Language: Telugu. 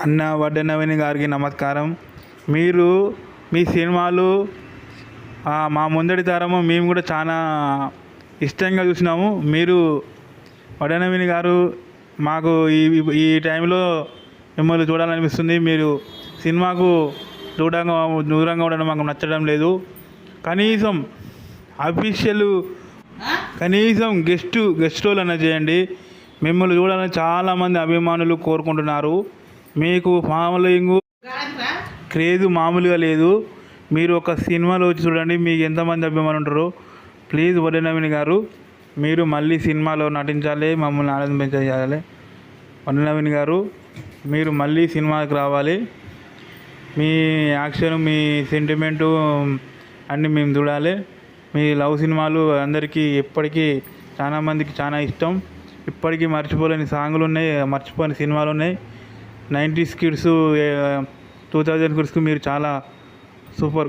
అన్న వడ్డే నవీన్ గారికి నమస్కారం. మీరు మీ సినిమాలు మా ముందటి తరము మేము కూడా చాలా ఇష్టంగా చూసినాము. మీరు వడ్డే నవీన్ గారు మాకు ఈ టైంలో మిమ్మల్ని చూడాలనిపిస్తుంది. మీరు సినిమాకు దూరంగా ఉండడం మాకు నచ్చడం లేదు. కనీసం అఫీషియల్ గెస్ట్ రోల్ అన్న చేయండి. మిమ్మల్ని చూడాలని చాలామంది అభిమానులు కోరుకుంటున్నారు. మీకు ఫాలోయింగ్ క్రేజ్ మామూలుగా లేదు. మీరు ఒక సినిమాలో వచ్చి చూడండి, మీకు ఎంతమంది అభిమానులు ఉంటారో. ప్లీజ్ వడ్డే నవీన్ గారు, మీరు మళ్ళీ సినిమాలో నటించాలి, మమ్మల్ని ఆనందించాలి. వడ్డే నవీన్ గారు, మీరు మళ్ళీ సినిమాకి రావాలి. మీ యాక్షన్, మీ సెంటిమెంటు అన్నీ మేము చూడాలి. మీ లవ్ సినిమాలు అందరికీ ఎప్పటికీ చాలామందికి చాలా ఇష్టం. ఇప్పటికీ మర్చిపోలేని సాంగులు ఉన్నాయి, మర్చిపోలేని సినిమాలు ఉన్నాయి. 90s కిడ్స్ 2000 కిడ్స్కి మీరు చాలా సూపర్.